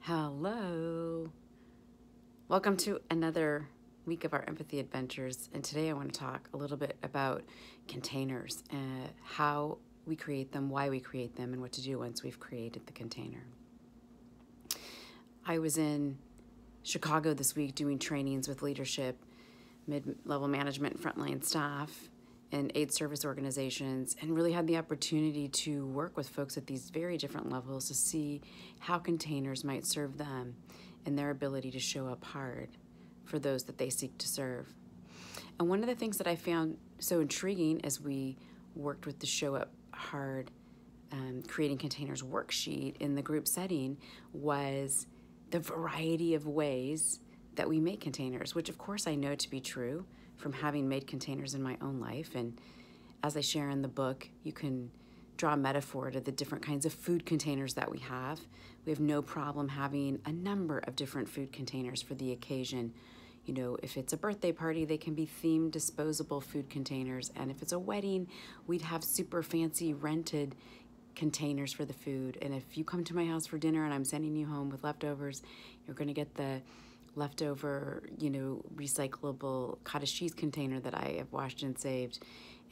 Hello. Welcome to another week of our empathy adventures. And today I want to talk a little bit about containers, how we create them, why we create them, and what to do once we've created the container. I was in Chicago this week doing trainings with leadership, mid-level management, and frontline staff, and aid service organizations, and really had the opportunity to work with folks at these very different levels to see how containers might serve them in their ability to show up hard for those that they seek to serve. And one of the things that I found so intriguing as we worked with the Show Up Hard Creating Containers worksheet in the group setting was the variety of ways that we make containers, which of course I know to be true from having made containers in my own life. And as I share in the book, you can draw a metaphor to the different kinds of food containers that we have. We have no problem having a number of different food containers for the occasion. You know, if it's a birthday party, they can be themed disposable food containers. And if it's a wedding, we'd have super fancy rented containers for the food. And if you come to my house for dinner and I'm sending you home with leftovers, you're going to get the leftover, recyclable cottage cheese container that I have washed and saved.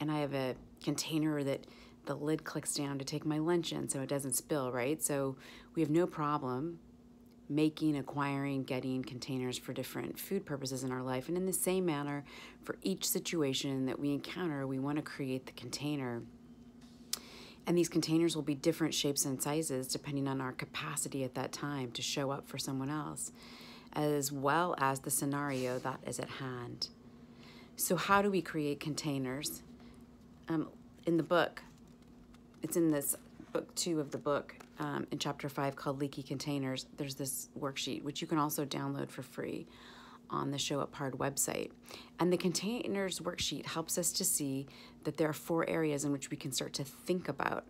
And I have a container that the lid clicks down to take my lunch in so it doesn't spill, right? So we have no problem making, acquiring, getting containers for different food purposes in our life. And in the same manner, for each situation that we encounter, we want to create the container. And these containers will be different shapes and sizes depending on our capacity at that time to show up for someone else, as well as the scenario that is at hand. So how do we create containers? In the book, it's in this book 2 of the book, in chapter 5 called Leaky Containers, there's this worksheet, which you can also download for free on the Show Up Hard website. And the containers worksheet helps us to see that there are 4 areas in which we can start to think about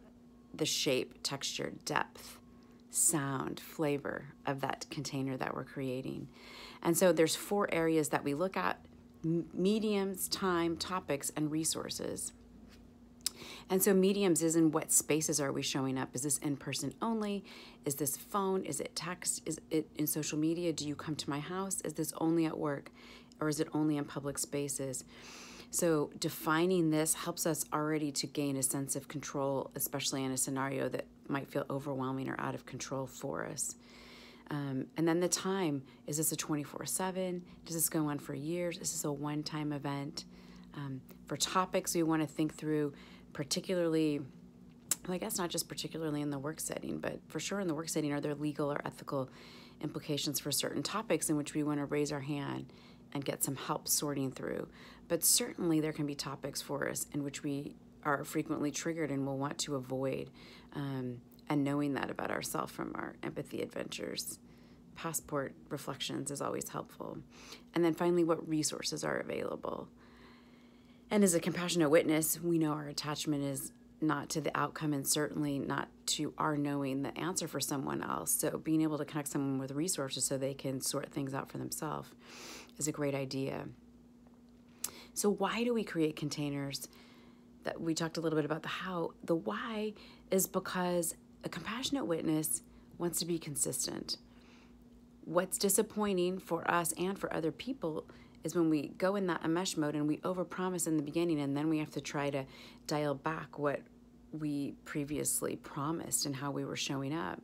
the shape, texture, depth, sound, flavor of that container that we're creating. And so there's 4 areas that we look at: mediums, time, topics, and resources. And so mediums is in what spaces are we showing up? Is this in person only? Is this phone? Is it text? Is it in social media? Do you come to my house? Is this only at work? Or is it only in public spaces? So defining this helps us already to gain a sense of control, especially in a scenario that might feel overwhelming or out of control for us. And then the time, is this a 24/7? Does this go on for years? Is this a one-time event? For topics, we want to think through particularly, well, I guess not just particularly in the work setting, but for sure in the work setting, are there legal or ethical implications for certain topics in which we want to raise our hand and get some help sorting through? But certainly there can be topics for us in which we are frequently triggered and will want to avoid, and knowing that about ourselves from our empathy adventures. Passport reflections is always helpful. And then finally, what resources are available? And as a compassionate witness, we know our attachment is not to the outcome and certainly not to our knowing the answer for someone else. So being able to connect someone with resources so they can sort things out for themselves is a great idea. So why do we create containers? That we talked a little bit about the how. The why is because a compassionate witness wants to be consistent. What's disappointing for us and for other people is when we go in that enmesh mode and we overpromise in the beginning, and then we have to try to dial back what we previously promised and how we were showing up.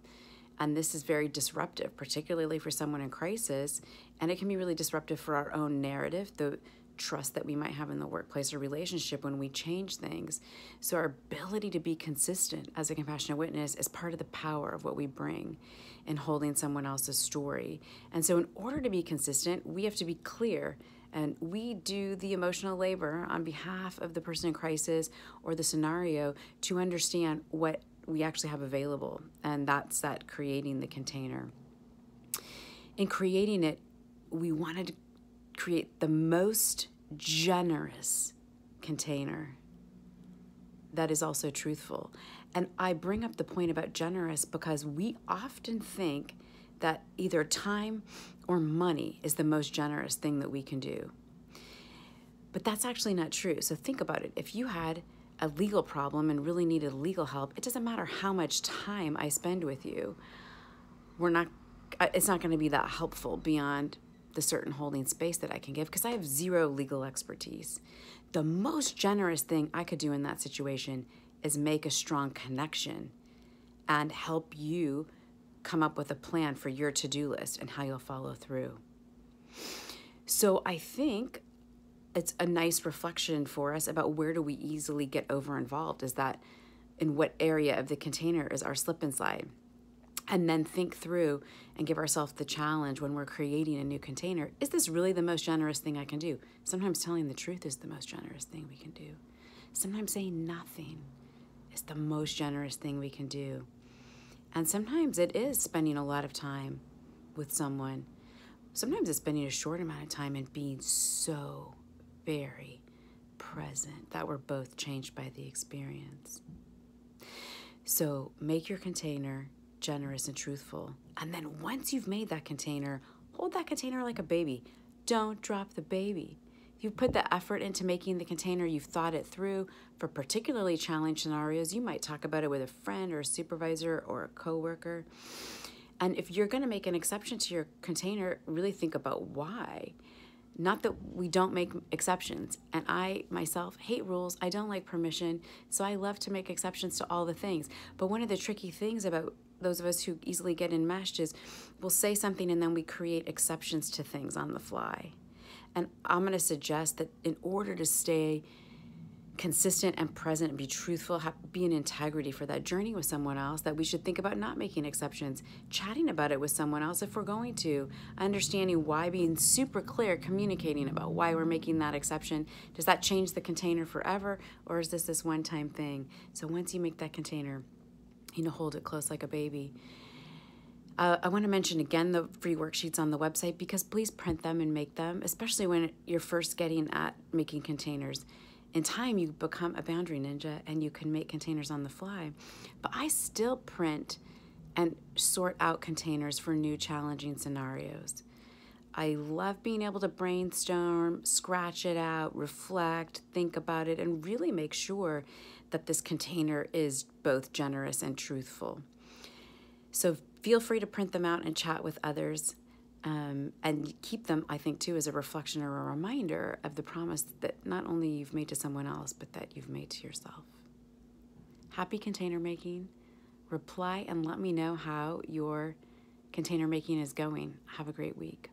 And this is very disruptive, particularly for someone in crisis, and it can be really disruptive for our own narrative, the trust that we might have in the workplace or relationship when we change things. So our ability to be consistent as a compassionate witness is part of the power of what we bring in holding someone else's story. And so in order to be consistent, we have to be clear, and we do the emotional labor on behalf of the person in crisis or the scenario to understand what we actually have available. And that's that creating the container. In creating it, we wanted to create the most generous container that is also truthful. And I bring up the point about generous because we often think that either time or money is the most generous thing that we can do. But that's actually not true. So think about it. If you had a legal problem and really needed legal help, it doesn't matter how much time I spend with you. it's not going to be that helpful beyond the certain holding space that I can give because I have zero legal expertise. The most generous thing I could do in that situation is make a strong connection and help you come up with a plan for your to-do list and how you'll follow through. So I think it's a nice reflection for us about where do we easily get over involved, is that in what area of the container is our slip and slide? And then think through and give ourselves the challenge when we're creating a new container. Is this really the most generous thing I can do? Sometimes telling the truth is the most generous thing we can do. Sometimes saying nothing is the most generous thing we can do. And sometimes it is spending a lot of time with someone. Sometimes it's spending a short amount of time and being so very present that we're both changed by the experience. So make your container generous and truthful. And then once you've made that container, hold that container like a baby. Don't drop the baby. You've put the effort into making the container, you've thought it through. For particularly challenged scenarios, you might talk about it with a friend or a supervisor or a coworker. And if you're going to make an exception to your container, really think about why. Not that we don't make exceptions. And I, myself, hate rules. I don't like permission. So I love to make exceptions to all the things. But one of the tricky things about those of us who easily get enmeshed is we'll say something and then we create exceptions to things on the fly. And I'm going to suggest that in order to stay consistent and present and be truthful, be in integrity for that journey with someone else, that we should think about not making exceptions, chatting about it with someone else if we're going to, understanding why, being super clear, communicating about why we're making that exception. Does that change the container forever, or is this one-time thing? So once you make that container, hold it close like a baby. I want to mention again the free worksheets on the website, because please print them and make them, especially when you're first getting at making containers. In time, you become a boundary ninja and you can make containers on the fly. But I still print and sort out containers for new challenging scenarios. I love being able to brainstorm, scratch it out, reflect, think about it, and really make sure that this container is both generous and truthful. So feel free to print them out and chat with others. And keep them, I think, too, as a reflection or a reminder of the promise that not only you've made to someone else, but that you've made to yourself. Happy container making. Reply and let me know how your container making is going. Have a great week.